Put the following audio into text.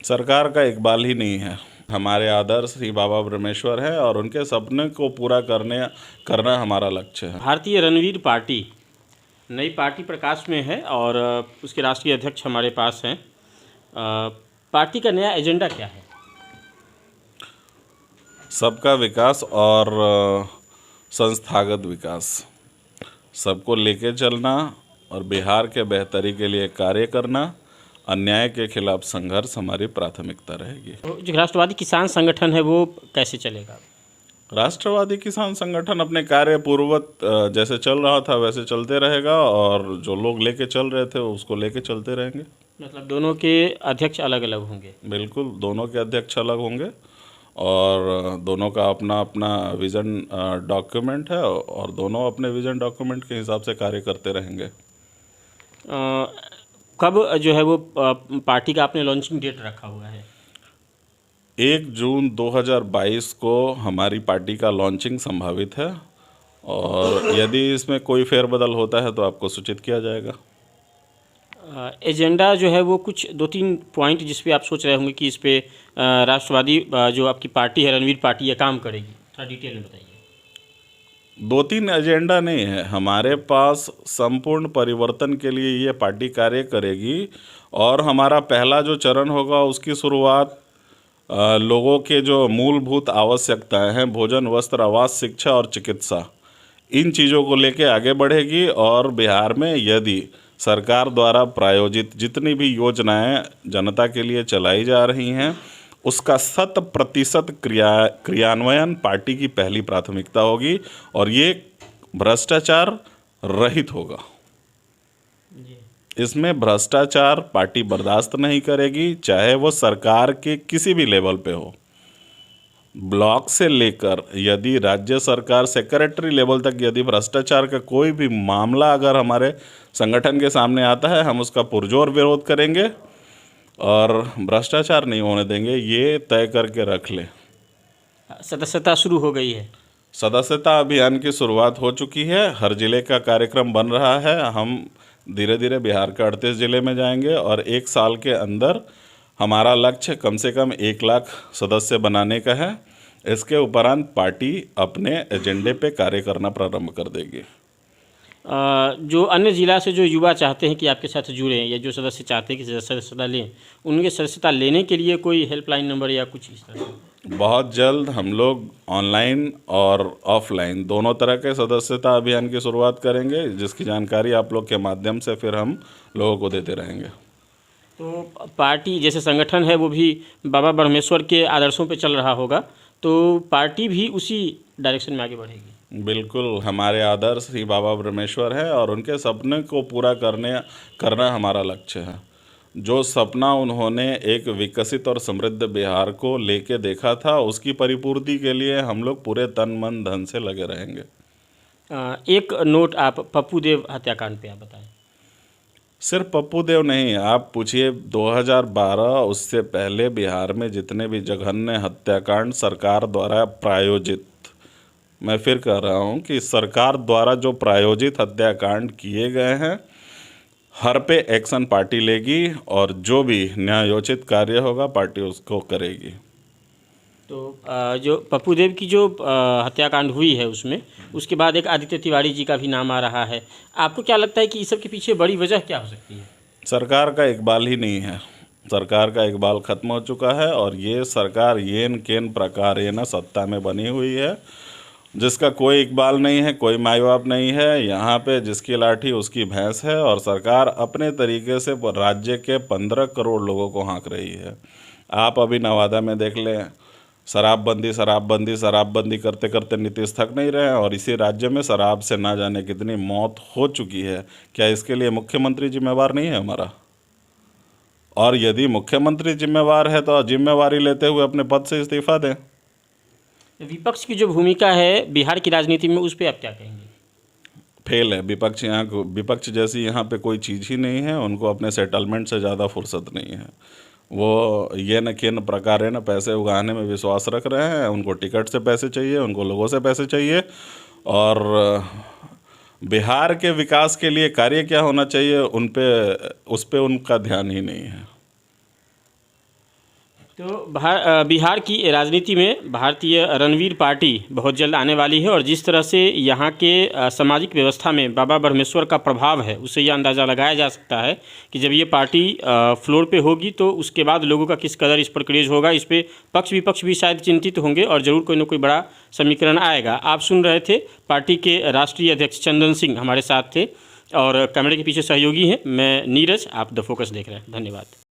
सरकार का इकबाल ही नहीं है। हमारे आदर्श श्री बाबा ब्रह्मेश्वर है और उनके सपने को पूरा करना हमारा लक्ष्य है। भारतीय रणवीर पार्टी नई पार्टी प्रकाश में है और उसके राष्ट्रीय अध्यक्ष हमारे पास हैं। पार्टी का नया एजेंडा क्या है? सबका विकास और संस्थागत विकास, सबको लेके चलना और बिहार के बेहतरी के लिए कार्य करना, अन्याय के खिलाफ संघर्ष हमारी प्राथमिकता रहेगी। तो जो राष्ट्रवादी किसान संगठन है वो कैसे चलेगा? राष्ट्रवादी किसान संगठन अपने कार्य पूर्ववत जैसे चल रहा था वैसे चलते रहेगा और जो लोग लेके चल रहे थे उसको लेके चलते रहेंगे। मतलब दोनों के अध्यक्ष अलग अलग होंगे? बिल्कुल, दोनों के अध्यक्ष अलग होंगे और दोनों का अपना अपना विज़न डॉक्यूमेंट है और दोनों अपने विज़न डॉक्यूमेंट के हिसाब से कार्य करते रहेंगे। कब जो है वो पार्टी का आपने लॉन्चिंग डेट रखा हुआ है? 1 जून 2022 को हमारी पार्टी का लॉन्चिंग संभावित है और यदि इसमें कोई फेरबदल होता है तो आपको सूचित किया जाएगा। एजेंडा जो है वो कुछ 2-3 पॉइंट जिस पे आप सोच रहे होंगे कि इस पे राष्ट्रवादी जो आपकी पार्टी है रणवीर पार्टी ये काम करेगी, थोड़ा डिटेल में बताइए। 2-3 एजेंडा नहीं है, हमारे पास संपूर्ण परिवर्तन के लिए ये पार्टी कार्य करेगी और हमारा पहला जो चरण होगा उसकी शुरुआत लोगों के जो मूलभूत आवश्यकताएं हैं, भोजन, वस्त्र, आवास, शिक्षा और चिकित्सा, इन चीज़ों को लेके आगे बढ़ेगी और बिहार में यदि सरकार द्वारा प्रायोजित जितनी भी योजनाएं जनता के लिए चलाई जा रही हैं उसका 100% क्रियान्वयन पार्टी की पहली प्राथमिकता होगी और ये भ्रष्टाचार रहित होगा। इसमें भ्रष्टाचार पार्टी बर्दाश्त नहीं करेगी, चाहे वो सरकार के किसी भी लेवल पे हो, ब्लॉक से लेकर यदि राज्य सरकार सेक्रेटरी लेवल तक यदि भ्रष्टाचार का कोई भी मामला अगर हमारे संगठन के सामने आता है हम उसका पुरजोर विरोध करेंगे और भ्रष्टाचार नहीं होने देंगे, ये तय करके रख ले। सदस्यता शुरू हो गई है? सदस्यता अभियान की शुरुआत हो चुकी है, हर जिले का कार्यक्रम बन रहा है। हम धीरे धीरे बिहार के 38 जिले में जाएंगे और 1 साल के अंदर हमारा लक्ष्य कम से कम 1 लाख सदस्य बनाने का है। इसके उपरांत पार्टी अपने एजेंडे पे कार्य करना प्रारंभ कर देगी। जो अन्य जिला से जो युवा चाहते हैं कि आपके साथ जुड़ें या जो सदस्य चाहते हैं कि सदस्यता लें, उनके सदस्यता लेने के लिए कोई हेल्पलाइन नंबर या कुछ इस तरह? बहुत जल्द हम लोग ऑनलाइन और ऑफलाइन दोनों तरह के सदस्यता अभियान की शुरुआत करेंगे, जिसकी जानकारी आप लोग के माध्यम से फिर हम लोगों को देते रहेंगे। तो पार्टी जैसे संगठन है वो भी बाबा ब्रह्मेश्वर के आदर्शों पे चल रहा होगा, तो पार्टी भी उसी डायरेक्शन में आगे बढ़ेगी? बिल्कुल, हमारे आदर्श श्री बाबा ब्रह्मेश्वर है और उनके सपने को पूरा करना हमारा लक्ष्य है। जो सपना उन्होंने एक विकसित और समृद्ध बिहार को लेके देखा था उसकी परिपूर्ति के लिए हम लोग पूरे तन मन धन से लगे रहेंगे। एक नोट आप पप्पू देव हत्याकांड पे आप बताएं। सिर्फ पप्पू देव नहीं, आप पूछिए 2012 उससे पहले बिहार में जितने भी जघन्य हत्याकांड सरकार द्वारा प्रायोजित, मैं फिर कह रहा हूँ कि सरकार द्वारा जो प्रायोजित हत्याकांड किए गए हैं हर पे एक्शन पार्टी लेगी और जो भी न्यायोचित कार्य होगा पार्टी उसको करेगी। तो जो पप्पू देव की जो हत्याकांड हुई है उसमें उसके बाद एक आदित्य तिवारी जी का भी नाम आ रहा है, आपको क्या लगता है कि इस सब के पीछे बड़ी वजह क्या हो सकती है? सरकार का इकबाल ही नहीं है, सरकार का इकबाल ख़त्म हो चुका है और ये सरकार येन केन प्रकार ये न सत्ता में बनी हुई है जिसका कोई इकबाल नहीं है, कोई माई बाप नहीं है। यहाँ पे जिसकी लाठी उसकी भैंस है और सरकार अपने तरीके से राज्य के 15 करोड़ लोगों को हाँक रही है। आप अभी नवादा में देख लें, शराबबंदी करते करते नीतीश थक नहीं रहे हैं और इसी राज्य में शराब से ना जाने कितनी मौत हो चुकी है। क्या इसके लिए मुख्यमंत्री जिम्मेवार नहीं है हमारा? और यदि मुख्यमंत्री जिम्मेवार है तो जिम्मेवारी लेते हुए अपने पद से इस्तीफा दें। विपक्ष की जो भूमिका है बिहार की राजनीति में उस पर आप क्या कहेंगे? फेल है विपक्ष। विपक्ष जैसी यहाँ पे कोई चीज़ ही नहीं है, उनको अपने सेटलमेंट से ज़्यादा फुर्सत नहीं है। वो ये न किन प्रकार है न पैसे उगाने में विश्वास रख रहे हैं, उनको टिकट से पैसे चाहिए, उनको लोगों से पैसे चाहिए और बिहार के विकास के लिए कार्य क्या होना चाहिए उस पे उनका ध्यान ही नहीं है। तो बिहार की राजनीति में भारतीय रणवीर पार्टी बहुत जल्द आने वाली है और जिस तरह से यहाँ के सामाजिक व्यवस्था में बाबा ब्रह्मेश्वर का प्रभाव है, उससे यह अंदाज़ा लगाया जा सकता है कि जब ये पार्टी फ्लोर पे होगी तो उसके बाद लोगों का किस कदर इस पर क्रेज होगा। इस पर पक्ष विपक्ष भी शायद चिंतित होंगे और ज़रूर कोई ना कोई बड़ा समीकरण आएगा। आप सुन रहे थे पार्टी के राष्ट्रीय अध्यक्ष चंदन सिंह हमारे साथ थे और कैमरे के पीछे सहयोगी हैं। मैं नीरज, आप द फोकस देख रहे हैं। धन्यवाद।